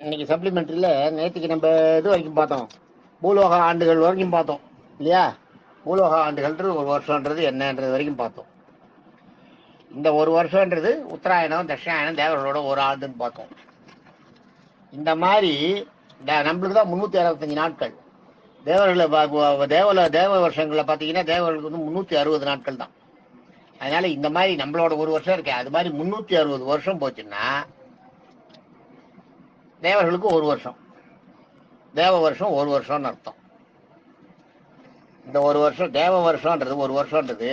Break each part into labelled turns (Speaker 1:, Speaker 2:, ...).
Speaker 1: இன்னைக்கு சப்ளிமெண்ட்ரியில் நேற்றுக்கு நம்ம இது வரைக்கும் பார்த்தோம், பூலோக ஆண்டுகள் வரைக்கும் பார்த்தோம் இல்லையா? பூலோக ஆண்டுகள்ன்றது ஒரு வருஷம்ன்றது என்னன்றது வரைக்கும் பார்த்தோம். இந்த ஒரு வருஷம்ன்றது உத்தராயணம் தட்சிணாயணம் தேவர்களோட ஒரு ஆண்டுன்னு பார்த்தோம். இந்த மாதிரி நம்மளுக்கு தான் 365 நாட்கள். தேவ வருஷங்களை பார்த்தீங்கன்னா தேவர்களுக்கு வந்து 360 நாட்கள் தான். அதனால இந்த மாதிரி நம்மளோட ஒரு வருஷம் இருக்கு, அது மாதிரி 360 வருஷம் போச்சுன்னா தேவர்களுக்கு ஒரு வருஷம், தேவ வருஷம் ஒரு வருஷம்னு அர்த்தம். இந்த ஒரு வருஷம் தேவ வருஷம்ன்றது ஒரு வருஷம்ன்றது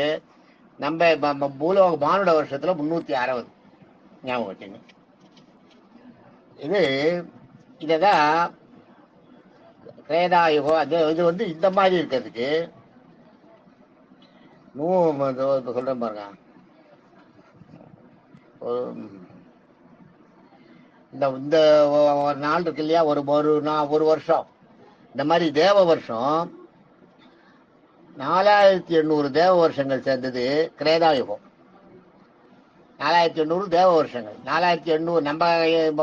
Speaker 1: நம்ம பூலோக மானுட வருஷத்துல 360 ஞாபகம் வச்சுங்க. இததான் கிரேதாயுகம். இது வந்து இந்த மாதிரி இருக்கிறதுக்கு சொல்றேன் பாருங்க. இந்த ஒரு நாள் இருக்கு இல்லையா, ஒரு வருஷம். இந்த மாதிரி தேவ வருஷம் 4800 தேவ வருஷங்கள் சேர்ந்தது கிரேதாயுகம். 4800 தேவ வருஷங்கள். 4800 நம்ம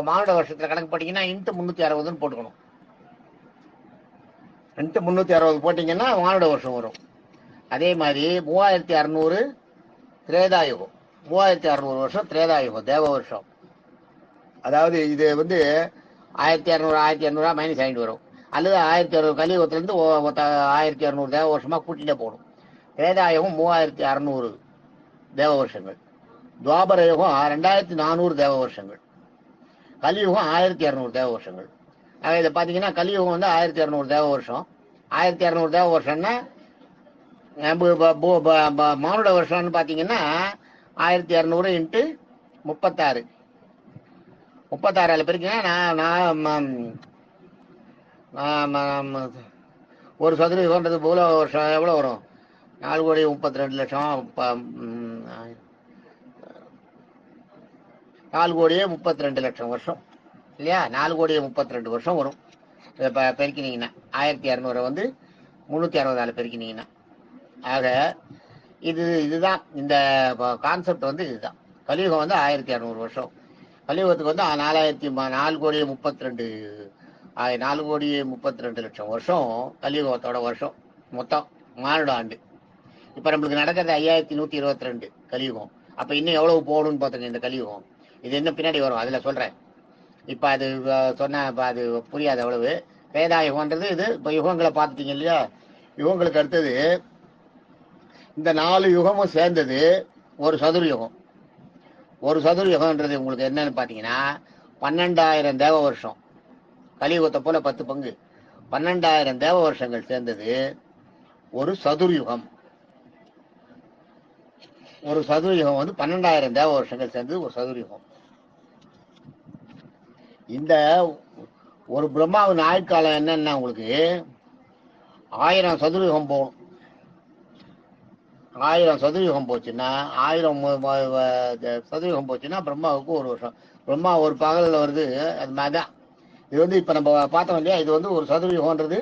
Speaker 1: மானுட வருஷத்துல கணக்கு போட்டீங்கன்னா இன்ட்டு 360 போட்டுக்கணும். இன்ட்டு 360 போட்டீங்கன்னா மானுட வருஷம் வரும். அதே மாதிரி 3600 திரேதாயுகம். 3600 வருஷம் திரேதாயுகம் தேவ வருஷம். அதாவது இது வந்து 1200 மைனஸ் ஆகிட்டு வரும், அல்லது 1600 கலியுகத்திலிருந்து 1200 தேவ வருஷமா கூட்டிகிட்டே போகணும். திரேதாயுகம் 3600 தேவ வருஷங்கள். துவாபர யுகம் 2400 தேவ வருஷங்கள். கலியுகம் 1200 தேவ வருஷங்கள். இதை பார்த்தீங்கன்னா கலியுகம் வந்து 1200 தேவ வருஷம். 1200 தேவ வருஷம்னா மானுட வருஷம்னு பார்த்தீங்கன்னா 1200 இன்ட்டு 36. 36 பிரிக்கீங்கன்னா ஒரு சதுர யுகன்றது பூலோக வருஷம் எவ்வளோ வரும்? 4,32,00,000. 4,32,00,000 வருஷம் இல்லையா? 4,32,00,000 வருஷம் வரும். இப்போ பெருக்கினீங்கன்னா 1200 வந்து 360 பெருக்கினீங்கன்னா. ஆக இதுதான் இந்த கான்செப்ட் வந்து இதுதான். கலியுகம் வந்து 1200 வருஷம். கலியுகத்துக்கு வந்து 4,32,00,000 வருஷம் கலியுகத்தோட வருஷம் மொத்தம் மானுட ஆண்டு. இப்போ நம்மளுக்கு நடக்கிறது 5122 கலியுகம். அப்போ இன்னும் எவ்வளவு போகணும்னு பார்த்துங்க இந்த கலியுகம். இது இன்னும் பின்னாடி வரும், அதில் சொல்கிறேன். இப்போ அது சொன்ன அது புரியாது அவ்வளவு. வேதா யுகம்ன்றது இது. இப்போ யுகங்களை பார்த்துட்டீங்க இல்லையா? யுகங்களுக்கு அடுத்தது இந்த 4 யுகமும் சேர்ந்தது ஒரு சதுர யுகம். ஒரு சதுர யுகம்ன்றது உங்களுக்கு என்னன்னு பார்த்தீங்கன்னா 12,000 தேவ வருஷம். கலியுகத்தை போல 10 பங்கு. 12,000 தேவ வருஷங்கள் சேர்ந்தது ஒரு சதுர யுகம். ஒரு சதுர யுகம் வந்து 12,000 தேவ வருஷங்கள் சேர்ந்தது ஒரு சதுர யுகம். இந்த ஒரு பிரம்மாவின் ஆயுட்காலம் என்னன்னா உங்களுக்கு 1000 சதுர யுகம் போகணும். 1000 சதுரயுகம் போச்சுன்னா 1000 சதுரயுகம் போச்சுன்னா பிரம்மாவுக்கு ஒரு வருஷம். பிரம்மா ஒரு பகலில் வருது, அது மாதிரிதான் இது வந்து. இப்போ நம்ம பார்த்தோம் இல்லையா, இது வந்து ஒரு சதுரயுகம்ன்றது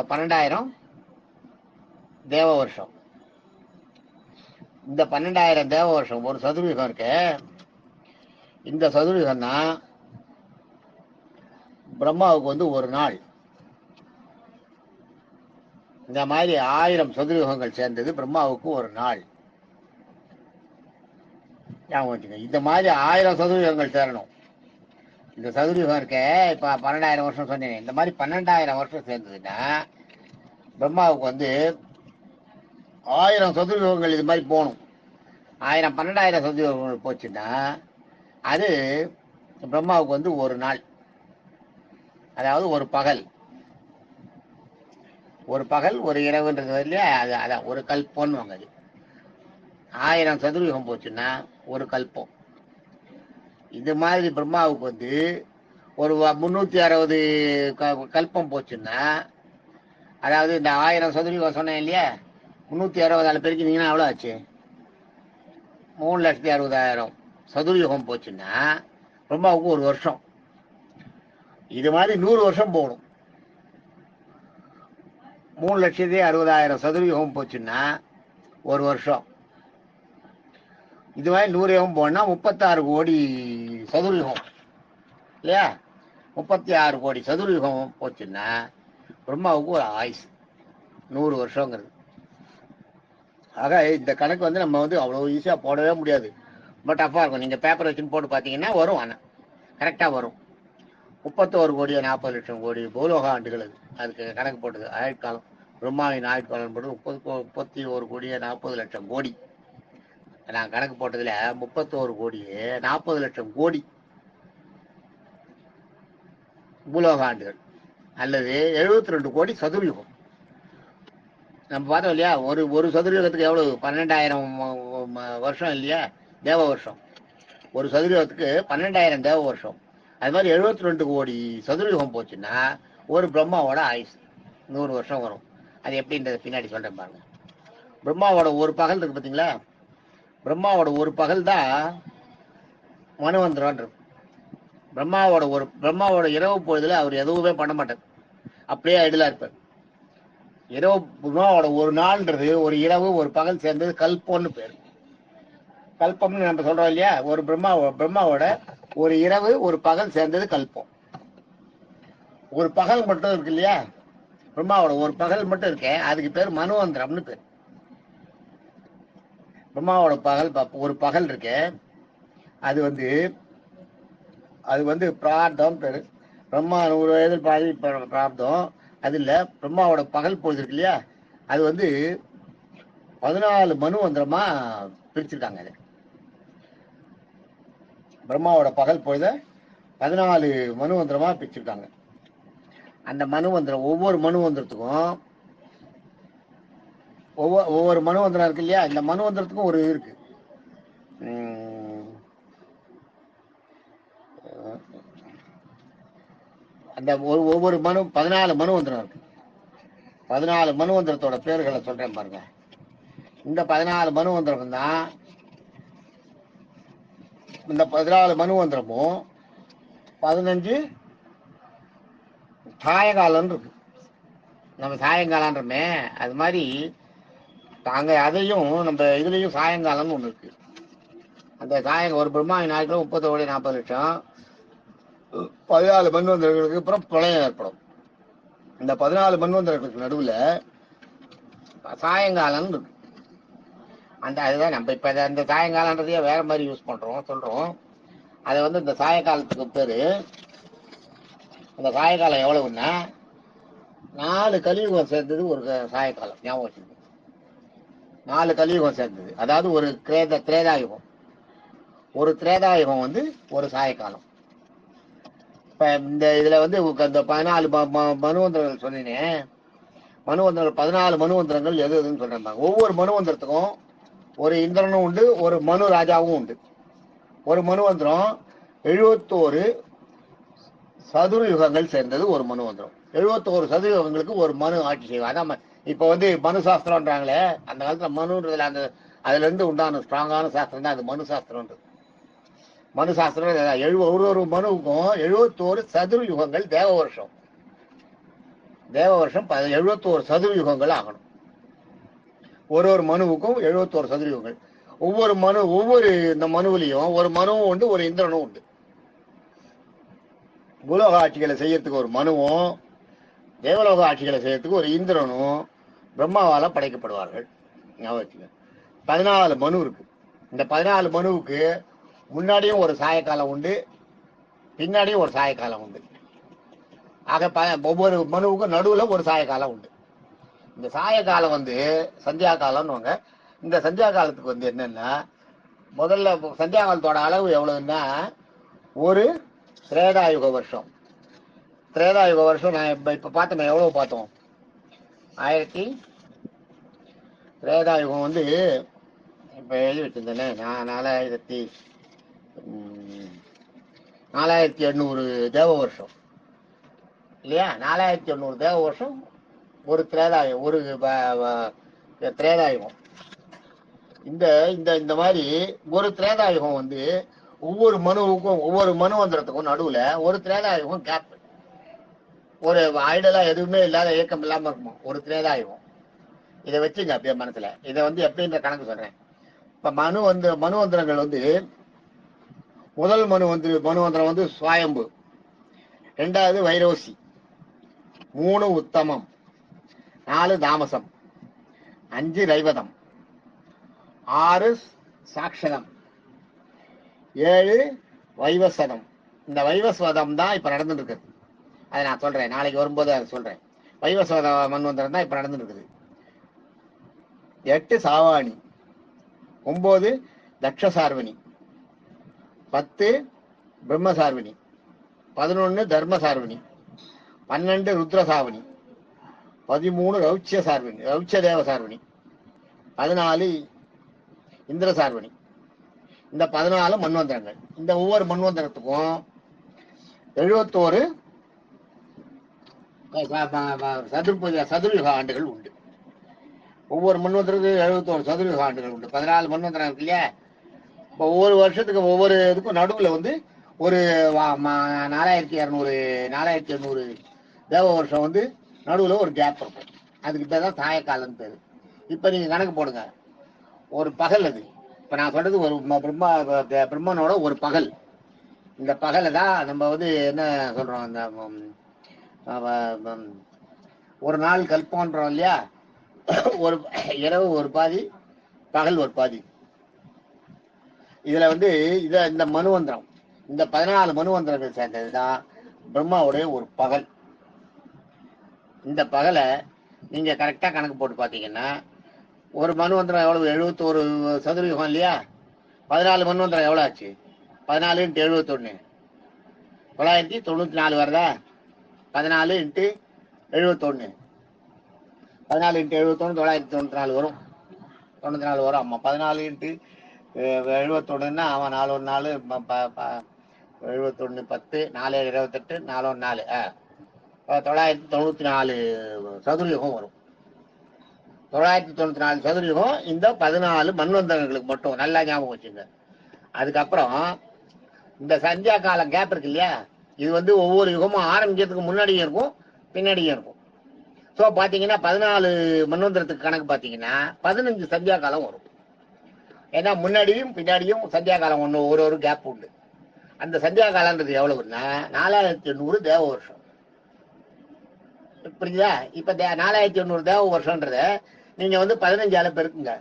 Speaker 1: 12,000 தேவ வருஷம். இந்த 12,000 தேவ வருஷம் ஒரு சதுரயுகம் இருக்கு. இந்த சதுரயுகம் தான் பிரம்மாவுக்கு வந்து ஒரு நாள். இந்த மாதிரி 1000 சதுரயுகங்கள் சேர்ந்தது பிரம்மாவுக்கு ஒரு நாள். இந்த மாதிரி 1000 சதுரயுகங்கள் சேரணும். இந்த சதுரயுகம் இருக்க இப்ப 12,000 வருஷம் சொன்னேன். இந்த மாதிரி 12,000 வருஷம் சேர்ந்ததுன்னா பிரம்மாவுக்கு வந்து 1000 சதுரயுகங்கள் இது மாதிரி போகணும். 12,000 சதுரயுகங்கள் போச்சுன்னா அது பிரம்மாவுக்கு வந்து ஒரு நாள், அதாவது ஒரு பகல். ஒரு பகல் ஒரு இரவுன்றது இல்லையா, அது அதான் ஒரு கல்பம்னு வாங்க. அது 1000 சதுரயுகம் போச்சுன்னா ஒரு கல்பம். இது மாதிரி பிரம்மாவுக்கு வந்து ஒரு 360 கல்பம் போச்சுன்னா, அதாவது இந்த 1000 சதுரயுகம் சொன்னேன் இல்லையா, 360 பெருக்கினீங்கன்னா எவ்வளோ ஆச்சு? 3,60,000 சதுரயுகம் போச்சுன்னா பிரம்மாவுக்கு ஒரு வருஷம். இது மாதிரி 100 வருஷம் போகணும். 3,60,000 சதுரயுகம் போச்சுன்னா ஒரு வருஷம். இது மாதிரி 100 யுகம் போனா 36 கோடி சதுரயுகம். இல்லையா? 36 கோடி சதுரயுகம் போச்சுன்னா பிரம்மாவுக்கு ஒரு ஆயுசு 100 வருஷங்கிறது. ஆக இந்த கணக்கு வந்து நம்ம வந்து அவ்வளோ ஈஸியாக போடவே முடியாது, ரொம்ப டஃப்பாக இருக்கும். நீங்கள் பேப்பர் வச்சுன்னு போட்டு பார்த்தீங்கன்னா வரும், ஆனால் கரெக்டாக வரும். 31 கோடியே 40 லட்சம் கோடி பூலோக ஆண்டுகள் அதுக்கு கணக்கு போட்டது. ஆயுட்காலம் பிரம்மாவின் ஆயுட்காலம் போட்டு 31 கோடியே 40 லட்சம் கோடி. நான் கணக்கு போட்டதுல 31 கோடியே 40 லட்சம் கோடி பூலோக ஆண்டுகள், அல்லது 72 கோடி சதுரயுகம். நம்ம பார்த்தோம் இல்லையா, ஒரு சதுரயுகத்துக்கு எவ்வளவு? 12,000 வருஷம் இல்லையா, தேவ வருஷம். ஒரு சதுரயுகத்துக்கு 12,000 தேவ வருஷம். அது மாதிரி 72 கோடி சதுரயுகம் போச்சுன்னா ஒரு பிரம்மாவோட ஆயுசு 100 வருஷம் வரும். அது எப்படின்றது பின்னாடி சொல்றேன் பாருங்க. பிரம்மாவோட ஒரு பகல் இருக்கு பார்த்தீங்களா, பிரம்மாவோட ஒரு பகல் தான் மனுவந்திரம். பிரம்மாவோட இரவு பொழுதுல அவர் எதுவுமே பண்ண மாட்டார், அப்படியே ஐடலா இருப்பார். இரவு பிரம்மாவோட ஒரு நாள்ன்றது ஒரு இரவு ஒரு பகல் சேர்ந்தது கல்பம்னு பேர். கல்பம்னு நம்ம சொல்றோம் இல்லையா, ஒரு பிரம்மாவோட ஒரு இரவு ஒரு பகல் சேர்ந்தது கல்பம். ஒரு பகல் மட்டும் இருக்கு இல்லையா, பிரம்மாவோட ஒரு பகல் மட்டும் இருக்க, அதுக்கு பேர் மனுவந்திரம்னு பேர். பிரம்மாவோட பகல் ஒரு பகல் இருக்கு, அது வந்து பிரார்த்தம் பேரு. பிரம்மா 100 வயதில் பாதி பிரார்த்தம். அது இல்ல, பிரம்மாவோட பகல் பொழுது இருக்கு இல்லையா, அது வந்து 14 மனுவந்திரமா பிரிச்சிருக்காங்க. அது பிரம்மாவோட பகல் பொழுத 14 மனுவந்திரமா பிரிச்சிருக்காங்க. அந்த மனுவந்திரம் ஒவ்வொரு மனுவந்திரத்துக்கும் ஒவ்வொரு மனுவந்திரம் இருக்கு இல்லையா, இந்த மனுவந்திரத்துக்கும் ஒரு இருக்கு. அந்த ஒவ்வொரு 14 மனுவந்திரம் இருக்கு. 14 மனுவந்திரத்தோட பேர்களை சொல்றேன் பாருங்க. இந்த 14 மனுவந்திரம் தான், இந்த 14 மனுவந்திரமும் 15 சாயங்காலம் இருக்கு. நம்ம சாயங்காலன்றமே அது மாதிரி தாங்க அதையும் நம்ம இதுலயும் சாயங்காலம்னு ஒண்ணு இருக்கு. அந்த ஒரு பிரம்மாவின் நாட்கள் 30 கோடி 40 லட்சம் 14 மன்வந்தர்களுக்கு அப்புறம் பிரளயம் ஏற்படும். இந்த 14 மன்வந்தர்களுக்கு நடுவுல சாயங்காலம் இருக்கு. அதுதான் நம்ம இப்ப இந்த சாயங்காலன்றதையே வேற மாதிரி யூஸ் பண்றோம் சொல்றோம். அதை வந்து இந்த சாயங்காலத்துக்கு பேரு, அந்த சாயங்காலம் எவ்வளவுன்னா 4 கலியுகம் சேர்ந்தது ஒரு சாயங்காலம். ஞாபகம் வச்சுக்கோங்க, 4 கலியுகம் சேர்ந்தது. அதாவது ஒரு திரேதாயுகம், ஒரு திரேதாயுகம் வந்து ஒரு சாயங்காலம். இப்ப இந்த இதுல வந்து இந்த 14 மனுவந்திரங்கள் சொன்னேன். மனுவந்திரங்கள் 14 மனுவந்திரங்கள் எது எதுன்னு சொல்றாங்க. ஒவ்வொரு மனுவந்திரத்துக்கும் ஒரு இந்திரனும் உண்டு, ஒரு மனு ராஜாவும் உண்டு. ஒரு மனுவந்திரம் 71 சதுரயுகங்கள் சேர்ந்தது ஒரு மனுவந்திரம். 71 சதுரயுகங்களுக்கு ஒரு மனு ஆட்சி செய்வாங்க. அதான் இப்ப வந்து மனு சாஸ்திரம்ன்றாங்களே, அந்த காலத்துல மனுன்றதுல அதுல இருந்து உண்டான ஸ்ட்ராங்கான சாஸ்திரம் தான் அது மனு சாஸ்திரம்ன்றது. மனு சாஸ்திரம் ஒரு மனுவுக்கும் 71 சதுரயுகங்கள் தேவ வருஷம். 71 சதுரயுகங்கள் ஆகணும். ஒரு மனுவுக்கும் 71 சதுரயுகங்கள். ஒவ்வொரு இந்த மனுவிலையும் ஒரு மனுவும் உண்டு, ஒரு இந்திரனும் உண்டு. பூலோக ஆட்சிகளை செய்யறதுக்கு ஒரு மனுவும், தேவலோக ஆட்சிகளை செய்யறதுக்கு ஒரு இந்திரனும் பிரம்மாவால படைக்கப்படுவார்கள். 14 மனு இருக்கு. இந்த 14 மனுவுக்கு முன்னாடியும் ஒரு சாயக்காலம் உண்டு, பின்னாடியும் ஒரு சாயக்காலம் உண்டு. ஆக ஒவ்வொரு மனுவுக்கும் நடுவுல ஒரு சாயக்காலம் உண்டு. இந்த சாயக்காலம் வந்து சந்தியா காலம்னு. இந்த சந்தியா காலத்துக்கு வந்து என்னன்னா, முதல்ல சந்தியா காலத்தோட அளவு எவ்வளவுன்னா ஒரு திரேதாயுக வருஷம். திரேதாயுக வருஷம் நான் இப்ப பார்த்தோம், எவ்வளவு பார்த்தோம்? திரேதாயுகம் வந்து இப்ப எழுதி வச்சிருந்தேனே நான் 4800 தேவ வருஷம் இல்லையா? 4800 தேவ வருஷம் ஒரு திரேதாயுகம், ஒரு திரேதாயுகம். இந்த இந்த இந்த மாதிரி ஒரு திரேதாயுகம் வந்து ஒவ்வொரு மனுவுக்கும் ஒவ்வொரு மனுவந்திரத்துக்கும் நடுவுல ஒரு திரேதாயுகம் கேப், ஒரு ஐடலா எதுவுமே இல்லாத இயக்கம் இல்லாம இருக்குமா ஒரு திரேதாயுகம். இதை வச்சுங்க அப்படியே மனசுல. இதை வந்து எப்படின்ற கணக்கு சொல்றேன். இப்ப மனுவந்திரங்கள் வந்து முதல் மனுவந்திரம் வந்து சுவாயம்பு, ரெண்டாவது வைரோசி, 3 உத்தமம், 4 தாமசம், 5 ரைவதம், 6 சாட்சதம், 7 வைவசதம். இந்த வைவஸ்வதம் தான் இப்ப நடந்துட்டு இருக்குது. அதை நான் சொல்றேன், நாளைக்கு வரும்போது அதை சொல்றேன். வைவஸ்வத மன்வந்தரம் தான் இப்ப நடந்துட்டு இருக்குது. 8 சாவாணி, 9 தக்ஷசார்வணி, 10 பிரம்மசார்வணி, 11 தர்மசார்வணி, 12 ருத்ரசாவணி, 13 ரௌச்சிய சார்வணி, ரௌச்சதேவ சார்வணி, 14 இந்திர சார்வணி. இந்த 14 மன்வந்தரங்கள். இந்த ஒவ்வொரு மன்வந்தரத்துக்கும் 71 சதுர்யுக ஆண்டுகள் உண்டு. ஒவ்வொரு மன்வந்தரத்துக்கும் 71 சதுர்யுக ஆண்டுகள் உண்டு. 14 மன்வந்தரம் இருக்கு இல்லையா? இப்போ ஒவ்வொரு வருஷத்துக்கு ஒவ்வொரு இதுக்கும் நடுவில் வந்து ஒரு 4200 4800 தேவ வருஷம் வந்து நடுவில் ஒரு கேப் இருக்கும். அதுக்கு பேர் தான் சாயக்காலன்னு பேர். இப்போ நீங்கள் கணக்கு போடுங்க, ஒரு பகல் அது. இப்போ நான் சொல்றது ஒரு பிரம்மனோட ஒரு பகல். இந்த பகலை தான் நம்ம வந்து என்ன சொல்றோம், அந்த ஒரு நாள் கல்பம்ன்றோம் இல்லையா? ஒரு இரவு ஒரு பாதி, பகல் ஒரு பாதி. இதுல வந்து இந்த மனுவந்திரம், இந்த 14 மனுவந்திரங்கள் சேர்ந்ததுதான் பிரம்மாவுடைய ஒரு பகல். இந்த பகலை நீங்க கரெக்டா கணக்கு போட்டு பாத்தீங்கன்னா, ஒரு மனுவந்திரம் எவ்வளவு? 71 சதுரயுகம் இல்லையா? 14 மன்வந்தரம் எவ்வளவு ஆச்சு? 14 × 71 994 வருதா? 14 × 71 14 × 71 994 வரும். 94 வரும். ஆமா, 14 × 71ன்னா அவன் 4 1 4 71 10 4 28 4 1 4 994 சதுரயுகம் வரும். 994 சதுரயுகம் இந்த 14 மன்வந்தரங்களுக்கு மட்டும். நல்லா ஞாபகம் வச்சுங்க. அதுக்கப்புறம் இந்த சந்தியா காலம் கேப் இருக்கு இல்லையா? இது வந்து ஒவ்வொரு யுகமும் ஆரம்பிக்கிறதுக்கு முன்னாடியும் இருக்கும், பின்னாடியும் இருக்கும். ஸோ பார்த்தீங்கன்னா 14 மன்வந்தரத்துக்கு கணக்கு பார்த்தீங்கன்னா 15 சந்தியா காலம் வரும். ஏன்னா முன்னாடியும் பின்னாடியும் சந்தியா காலம் ஒன்று ஒரு கேப் உண்டு. அந்த சந்தியா காலன்றது எவ்வளவுன்னா 4800 தேவ வருஷம். புரியுதா? இப்ப 4800 தேவ வருஷம்ன்றத நீங்க வந்து 15ஆல பெருக்குங்க.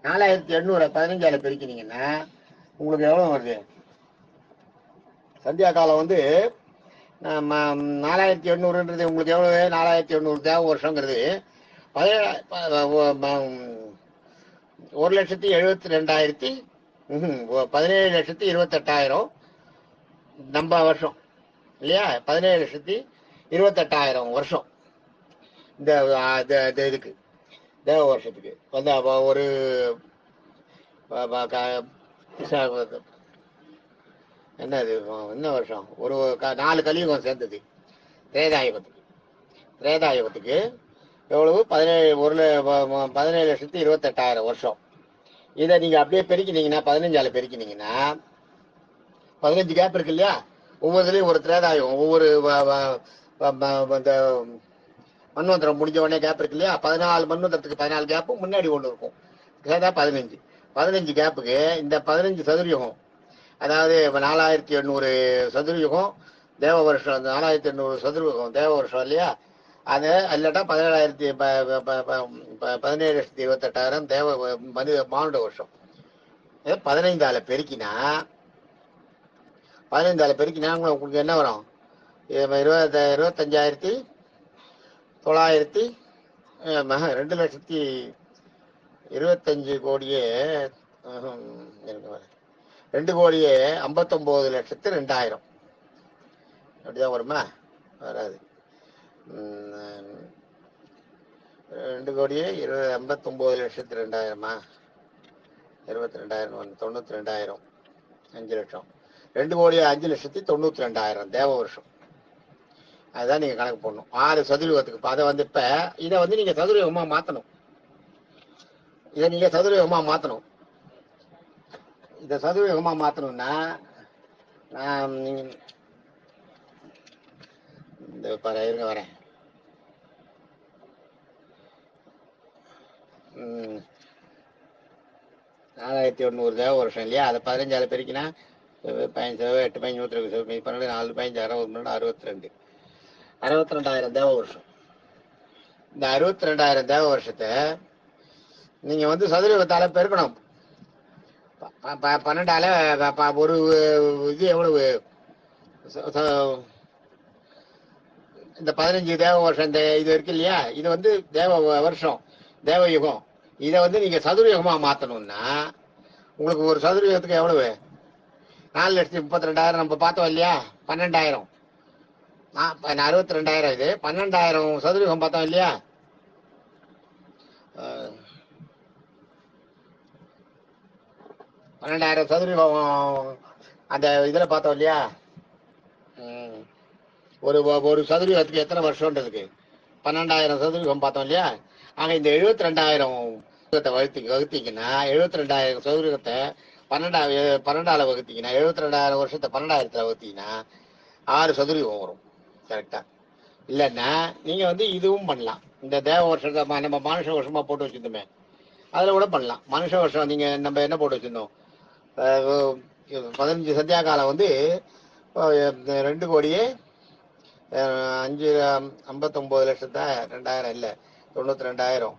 Speaker 1: 4800 15ஆல பெருக்கினீங்கன்னா உங்களுக்கு எவ்வளவு வருது? சந்தியா காலம் வந்து 4800ன்றது உங்களுக்கு எவ்வளவு? 4800 தேவ வருஷங்கிறது 1,72,000 17,28,000 நம்ம வருஷம் இல்லையா? 17,28,000 வருஷம் இந்த இதுக்கு தேவ வருஷத்துக்கு வந்து ஒரு என்னது என்ன வருஷம்? ஒரு 4 கலியுகம் சேர்ந்தது திரேதாயுகத்துக்கு எவ்வளவு? 17,28,000 வருஷம். இதை நீங்க அப்படியே பெருக்கினீங்கன்னா 15ஆல பெருக்கினீங்கன்னா 15 கேப் இருக்கு இல்லையா? ஒவ்வொருலையும் ஒரு திரேதாயுகம், ஒவ்வொரு இந்த மன்வந்தரம் முடிஞ்ச உடனே கேப் இருக்கு இல்லையா? 14 மன்வந்தரத்துக்கு 14 கேப்பும் முன்னாடி ஒன்று இருக்கும். 15 கேப்புக்கு இந்த 15 சதுரயுகம், அதாவது 4800 சதுரயுகம் தேவ வருஷம். அந்த 4800 சதுரயுகம் தேவ வருஷம் இல்லையா? அது இல்லாட்டா 17,28,000 தேவ மானுட வருஷம். 15ஆல பெருக்கினா உங்களுக்கு என்ன வரும்? 25,900 2,25 கோடியே 2,59,02,000 அப்படிதான் வருமா? வராது. 2,59,02,000 22,000 92,000 5 லட்சம். 2,05,92,000 தேவ வருஷம். அதுதான் நீங்க கணக்கு போடணும் 6 சதுரயுகத்துக்கு. அதை வந்து இப்ப இதை வந்து நீங்க சதுரயுகமா மாத்தணும். இதை சதுரயுகமா மாத்தணும்னா இந்த இருங்க வரேன். 4,800 தேவ வருஷம் இல்லையா? அதை 15ஆல பெருக்கினா 15 8 15 22 12 4 15 60 62 தேவ வருஷம். இந்த 62,000 தேவ வருஷத்தை நீங்க வந்து சதுரயுகத்தால பெருக்கணும். 12ஆல ஒரு இது எவ்வளவு? இந்த 15 தேவ வருஷம், இந்த இது இருக்கு இல்லையா, இது வந்து தேவ வருஷம், தேவ யுகம். இதை வந்து நீங்க சதுரயுகமா மாத்தணும்னா உங்களுக்கு ஒரு சதுரயுகத்துக்கு எவ்வளவு? 4,32,000 நம்ம பார்த்தோம் இல்லையா? 12,000 62,000 இது 12,000 சதுரயுகம் பார்த்தோம் இல்லையா? 12,000 சதுரயுகம் அந்த இதுல பார்த்தோம் இல்லையா? ஒரு ஒரு சதுரயுகத்துக்கு எத்தனை வருஷம்ன்றதுக்கு 12,000 சதுரயுகம் பார்த்தோம் இல்லையா? ஆக இந்த 72,000 வகுத்தீங்கன்னா 72,000 சதுரயுகத்தை 12ஆல வகுத்தீங்கன்னா 72,000 வருஷத்தை 12,000 வகுத்தீங்கன்னா 6 சதுரயுகம் வரும். கரெக்டா? இல்லைன்னா நீங்க வந்து இதுவும் பண்ணலாம். இந்த தேவ வருஷத்தை நம்ம மனுஷ வருஷமா போட்டு வச்சிருந்தோமே, அதுல கூட பண்ணலாம். மனுஷ வருஷம் நீங்க நம்ம என்ன போட்டு வச்சிருந்தோம்? 15 சந்தியா காலம் வந்து 2 கோடியே 59 லட்சத்தா 2,000 இல்ல 92,000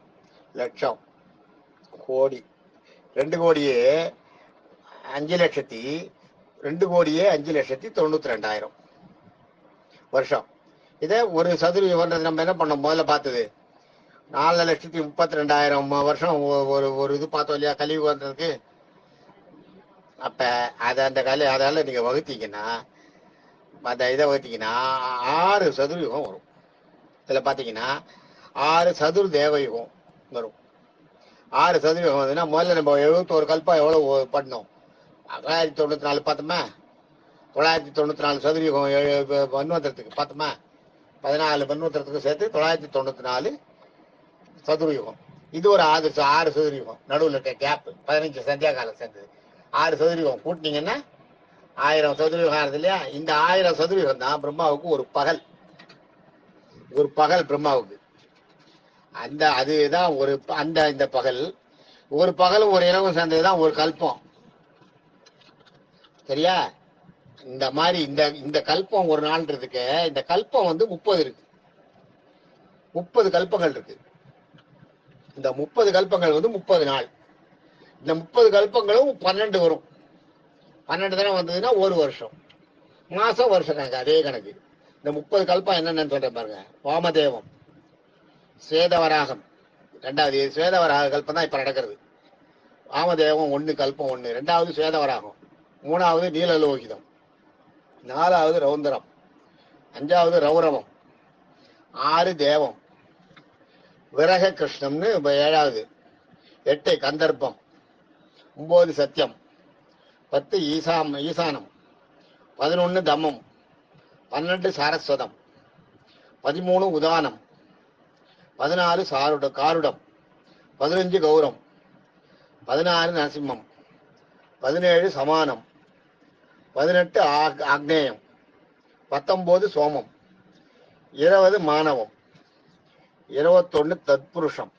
Speaker 1: லட்சம் கோடி 2 கோடியே 5,02,92,000 வருஷம். இதை ஒரு சதுரயுகம்ன்றது நம்ம என்ன பண்ணோம்? முதல்ல பார்த்தது 4,32,000 வருஷம் ஒரு இது பார்த்தோம் இல்லையா கலியுகன்றதுக்கு. அப்ப அதால நீங்க வகுத்தீங்கன்னா, அந்த இதை வகுத்தீங்கன்னா 6 சதுரயுகம் வரும். இதுல பாத்தீங்கன்னா 6 சதுர் தேவயுகம் வரும். 6 சதுரயுகம் வந்துன்னா முதல்ல நம்ம 71 கல்பம் எவ்வளவு பண்ணோம்? 994 பார்த்தோமா? 994 சதுரயுகம் மன்வந்திரத்துக்கு பார்த்தோமா? 14 மன்வந்திரத்துக்கு சேர்த்து 994 சதுரயுகம். இது ஒரு 6 சதுரயுகம். நடுவில் இருக்க கேப் 15 சந்தியா காலம் சேர்ந்தது 6 சதுரயுகம் கூட்டினீங்கன்னா 1000 சதுரயுகம் ஆகுது இல்லையா? இந்த 1000 சதுரயுகம் தான் பிரம்மாவுக்கு ஒரு பகல் பிரம்மாவுக்கு. அதுதான் இந்த பகல், ஒரு பகலும் ஒரு இரவும் சேர்ந்ததுதான் ஒரு கல்பம். சரியா? இந்த மாதிரி இந்த கல்பம் ஒரு நாள்ன்றதுக்கு இந்த கல்பம் வந்து 30 இருக்கு. 30 கல்பங்கள் இருக்கு. இந்த 30 கல்பங்கள் வந்து 30 நாள். இந்த 30 கல்பங்களும் 12 வரும். 12 தானே வந்ததுன்னா ஒரு வருஷம். மாசம் வருஷ கணக்கு அதே கணக்கு. இந்த 30 கல்பம் என்னென்னு சொல்றேன் பாருங்க. வாமதேவம், ஸ்வேதவராகம் 2வது ஸ்வேதவராக கல்பம் தான் இப்ப நடக்கிறது. வாமதேவம் 1 கல்பம் 1, 2வது ஸ்வேதவராகம், 3வது நீலலோகிதம், 4வது ரௌந்தரம், 5வது ரௌரவம், 6 தேவம், விரக கிருஷ்ணம்னு 7வது, 8 கந்தர்ப்பம், 9 சத்தியம், 10 ஈசானம், 11 தம்மம், 12 சாரஸ்வதம், 13 உதானம், 14 காருடம், 15 கௌரம், 16 நரசிம்மம், 17 சமானம், 18 ஆக்னேயம், 19 சோமம், 20 மானவம், 21 தத்புருஷம்,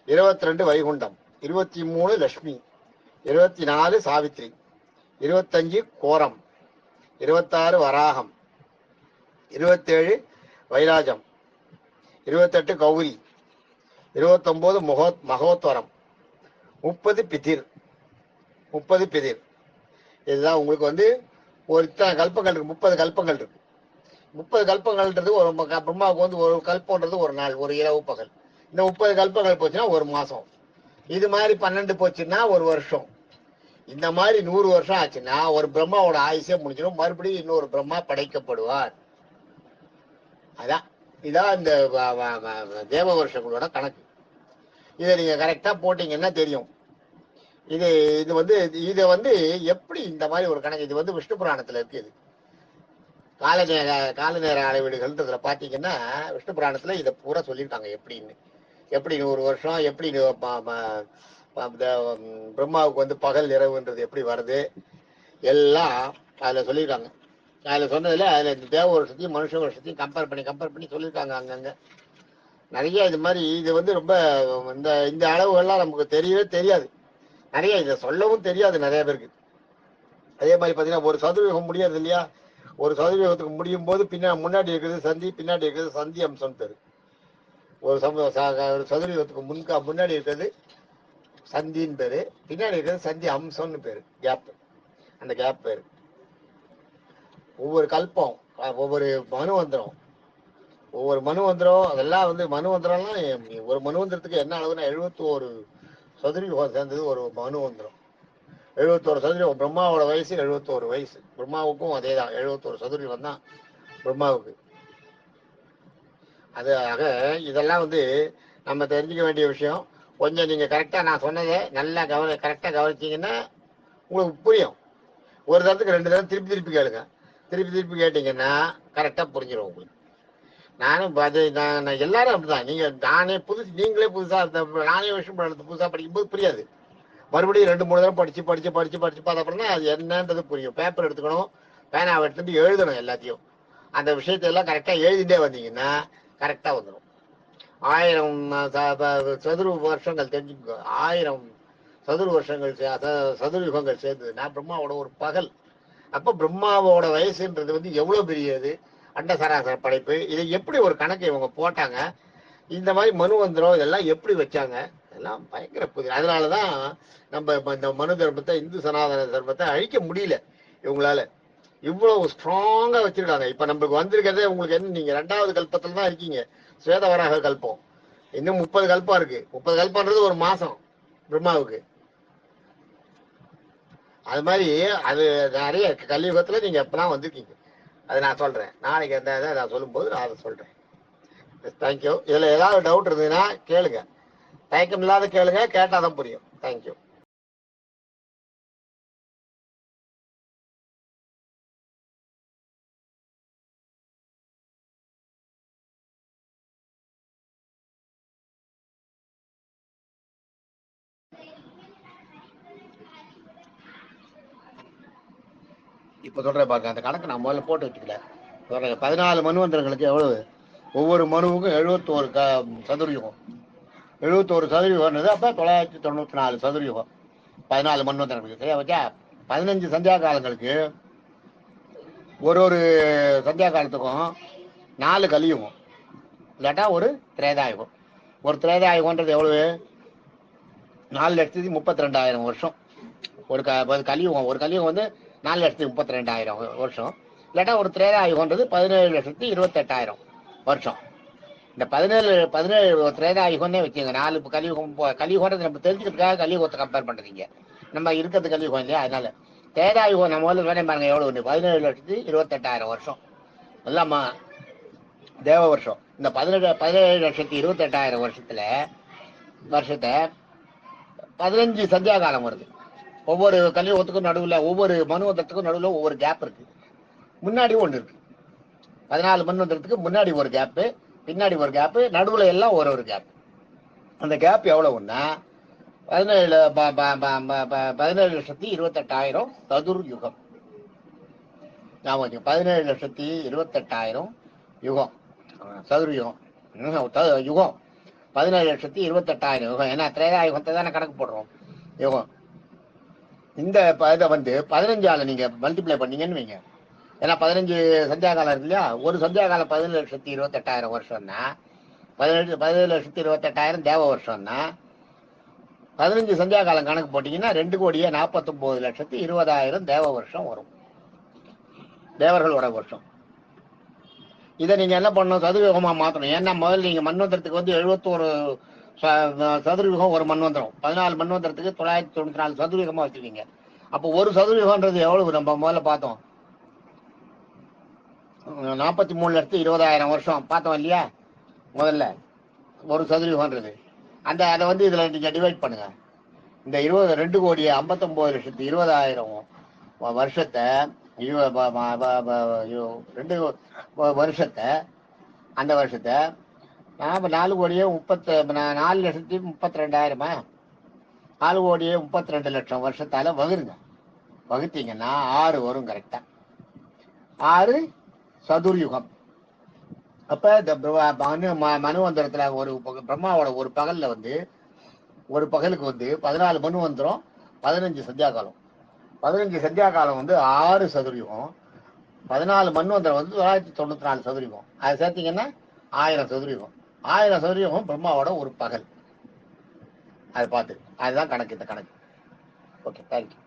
Speaker 1: 22 வைகுண்டம், 23 லட்சுமி, 24 சாவித்ரி, 25 கோரம், 26 வராகம், 27 வைராஜம், 28 கௌரி, 29 மகோத்வரம், 30 பிதிர். இதுதான் உங்களுக்கு வந்து ஒரு இத்தனை கல்பங்கள் இருக்கு. 30 கல்பங்கள் இருக்கு. 30 கல்பங்கள்ன்றது ஒரு பிரம்மாவுக்கு வந்து ஒரு கல்பம்ன்றது ஒரு நாள், ஒரு இரவு பகல். இந்த 30 கல்பங்கள் போச்சுன்னா ஒரு மாசம். இது மாதிரி 12 போச்சுன்னா ஒரு வருஷம். இந்த மாதிரி 100 வருஷம் ஆச்சுன்னா ஒரு பிரம்மாவோட ஆயுசே முடிஞ்சிடும். மறுபடியும் இன்னொரு பிரம்மா படைக்கப்படுவார். இதான் இந்த தேவ வருஷங்களோட கணக்கு. இதை நீங்க கரெக்டா போட்டீங்கன்னா தெரியும். இதை வந்து எப்படி இந்த மாதிரி ஒரு கணக்கு, இது வந்து விஷ்ணு புராணத்துல இருக்கு. இது கால நேர அளவீடுகள்ன்றதுல பாத்தீங்கன்னா விஷ்ணு புராணத்துல இதை பூரா சொல்லியிருக்காங்க. எப்படி 100 வருஷம், எப்படி பிரம்மாவுக்கு வந்து பகல் இரவுன்றது எப்படி வருது எல்லாம் அதுல சொல்லியிருக்காங்க. அதுல சொன்னதுல அதுல இந்த தேவ வருஷத்தையும் மனுஷ வருஷத்தையும் கம்பேர் பண்ணி சொல்லியிருக்காங்க. அங்கங்க நிறைய இது மாதிரி. இது வந்து ரொம்ப இந்த அளவுகள்லாம் நமக்கு தெரியவே தெரியாது. நிறைய இதை சொல்லவும் தெரியாது நிறைய பேருக்கு.
Speaker 2: அதே மாதிரி பார்த்தீங்கன்னா ஒரு சதுர்யுகம் முடியாது இல்லையா, ஒரு சதுர்யுகத்துக்கு முடியும் போது முன்னாடி இருக்கிறது சந்தி, பின்னாடி இருக்கிறது சந்தி அம்சம் பேரு. ஒரு சதுர்யுகத்துக்கு முன்னாடி இருக்கிறது சந்தின்னு பேரு, பின்னாடி இருக்கிறது சந்தி அம்சம்னு பேரு, கேப். அந்த கேப் பேரு ஒவ்வொரு கல்பம், ஒவ்வொரு மனுவந்திரம், அதெல்லாம் வந்து மனுவந்திரம்லாம் ஒரு மனுவந்திரத்துக்கு என்ன அளவுன்னா 71 சதுர்யுகம் சேர்ந்தது ஒரு மனுவந்திரம். 71 சதுர்யுகம். பிரம்மாவோட வயசு 71 வயசு. பிரம்மாவுக்கும் அதே தான், 71 சதுர்யுகம் தான் பிரம்மாவுக்கு. அது ஆக இதெல்லாம் வந்து நம்ம தெரிஞ்சுக்க வேண்டிய விஷயம். கொஞ்சம் நீங்க கரெக்டா நான் சொன்னதை நல்லா கரெக்டா கவனிச்சீங்கன்னா உங்களுக்கு புரியும். ஒரு தரத்துக்கு 2 தரம் திருப்பி கேளுங்க. திருப்பி கேட்டீங்கன்னா கரெக்டா புரிஞ்சிடும் உங்களுக்கு. நானும் நான் எல்லாரும் அப்படிதான். நீங்களே புதுசா நானே விஷயம் புதுசா படிக்கும்போது புரியாது. மறுபடியும் 2-3 தடவை படிச்சு பார்த்த அப்புறம் அது என்னன்றது புரியும். பேப்பர் எடுத்துக்கணும், பேனாவை எடுத்துட்டு எழுதணும் எல்லாத்தையும். அந்த விஷயத்தையெல்லாம் கரெக்டா எழுதிட்டே வந்தீங்கன்னா கரெக்டா வந்துடும். 1000 சதுர வருஷங்கள் தெரிஞ்சுக்கோ. 1000 சதுர வருஷங்கள் சதுர்யுகங்கள் சேர்ந்ததுன்னா பிரம்மாவோட ஒரு பகல். அப்ப பிரம்மாவோட வயசுன்றது வந்து எவ்வளவு பெரியது, அண்ட சராசர படைப்பு. இதை எப்படி ஒரு கணக்கு இவங்க போட்டாங்க, இந்த மாதிரி மனுவந்திரம் இதெல்லாம் எப்படி வச்சாங்க, இதெல்லாம் பயங்கர புதிய. அதனாலதான் நம்ம இந்த மனு தர்மத்தை, இந்து சனாதன தர்மத்தை அழிக்க முடியல இவங்களால. இவ்வளவு ஸ்ட்ராங்கா வச்சிருக்காங்க. இப்ப நம்மளுக்கு வந்திருக்கிறதே உங்களுக்கு என்ன, நீங்க 2வது கல்பத்துல தான் இருக்கீங்க, ஸ்வேதவராக கல்பம். இன்னும் 30 கல்பம் இருக்கு. 30 கல்பம்ன்றது ஒரு மாசம் பிரம்மாவுக்கு. அது மாதிரி அது நிறைய கலியுகத்துல நீங்க எப்பதான் வந்திருக்கீங்க. அதை நான் சொல்றேன். நாளைக்கு அந்த இதை நான் சொல்லும்போது நான் அதை சொல்றேன். தேங்க்யூ. இதுல ஏதாவது டவுட் இருந்ததுன்னா கேளுங்க. தயக்கம் இல்லாத கேளுங்க, கேட்டாதான் புரியும். தேங்க்யூ. இப்ப சொல்றேன் பாருங்க, அந்த கணக்கு நான் முதல்ல போட்டு வச்சுக்கல. 14 மனுவந்திரங்களுக்கு எவ்வளவு, ஒவ்வொரு மனுவுக்கும் 71 சதுர்யுகம். 71 சதுர்யுகம்ன்றது அப்ப 994 சதுர்யுகம். 14 மன்வந்திரங்களுக்கு சரியா வச்சா. 15 சந்தியா காலங்களுக்கு, ஒரு சந்தியா காலத்துக்கும் 4 கலியுகம், இல்லாட்டா ஒரு திரேதாயுகம். ஒரு திரேதாயுகம்ன்றது எவ்வளவு, 4,32,000 வருஷம். ஒரு கலியுகம், ஒரு கலியுகம் வந்து 4,32,000 வருஷம். இல்லாட்டா ஒரு திரேதாயுகம்ன்றது 17,28,000 வருஷம். இந்த 17 திரேதாயுகம்னே வச்சுங்க. 4 கலியுகம். கலியுகம்ன்றது நம்ம தெரிஞ்சுக்கிறதுக்காக கலியுகத்தை கம்பேர் பண்றீங்க. நம்ம இருக்கிறது கலியுகம் இல்லையா, அதனால திரேதாயுகம் நம்ம முதல்ல வேணே பாருங்க எவ்வளவு, 17,28,000 வருஷம். எல்லாமா தேவ வருஷம். இந்த 17,28,000 வருஷத்தை 15 சந்தியா காலம் வருது. ஒவ்வொரு கலியுகத்துக்கும் நடுவுல, ஒவ்வொரு மனுவந்திரத்துக்கும் நடுவுல ஒவ்வொரு கேப் இருக்கு. முன்னாடி ஒண்ணு இருக்கு. 14 மன்வந்திரத்துக்கு முன்னாடி ஒரு கேப்பு, பின்னாடி ஒரு கேப்பு, நடுவுல எல்லாம் ஒரு கேப். அந்த கேப் எவ்வளவுன்னா 17,28,000 சதுர்யுகம். 17,28,000 யுகம், சதுர்யுகம், யுகம். 17,28,000 யுகம். ஏன்னா திரேதாயுகத்தை தானே கணக்கு போடுறோம் யுகம். இந்த இதை வந்து 15ஆல நீங்க மல்டிப்ளை பண்ணீங்கன்னு வைங்க. ஏன்னா 15 சந்தியா காலம் இருக்கு இல்லையா, ஒரு சந்தியா காலம் 17,28,000 வருஷம்னா 17,28,000 தேவ வருஷம்னா 15 சந்தியா காலம் கணக்கு போட்டீங்கன்னா 2,49,20,000 தேவ வருஷம் வரும், தேவர்களோட வருஷம். இதை நீங்க என்ன பண்ணணும், சதுர்யுகமா மாத்தணும். ஏன்னா முதல்ல நீங்க மன்வந்திரத்துக்கு வந்து 71 சதுர்யுகம் ஒரு மன்வந்திரம். 14 மன்வந்திரத்துக்கு 994 சதுர்யுகமா வச்சுக்கீங்க. அப்போ ஒரு சதுர்யுகம்ன்றது எவ்வளவு நம்ம முதல்ல பார்த்தோம், 43,20,000 வருஷம் பார்த்தோம் இல்லையா முதல்ல ஒரு சதுர்யுகம்ன்றது. அதை வந்து இதுல நீங்க டிவைட் பண்ணுங்க. இந்த 2,59,20,000 வருஷத்தை 2 வருஷத்தை, அந்த வருஷத்தை 4,32,000 4,32,00,000 வருஷத்தால வகுருங்க. வகுத்தீங்கன்னா 6 வரும் கரெக்டா. 6 சதுர்யுகம். அப்ப இந்த மனுவந்திரத்துல ஒரு பிரம்மாவோட ஒரு பகல்ல வந்து, ஒரு பகலுக்கு வந்து 14 மனுவந்திரம், 15 சந்தியா காலம். 15 சந்தியா காலம் வந்து 6 சதுரயுகம், 14 மன்வந்தரம் வந்து 994 சதுரயுகம். அதை சேர்த்தீங்கன்னா 1000 சதுரயுகம். 1000 சதுரயுகம் பிரம்மாவோட ஒரு பகல். அதை பார்த்து அதுதான் கணக்கு, இந்த கணக்கு. Okay, thank you.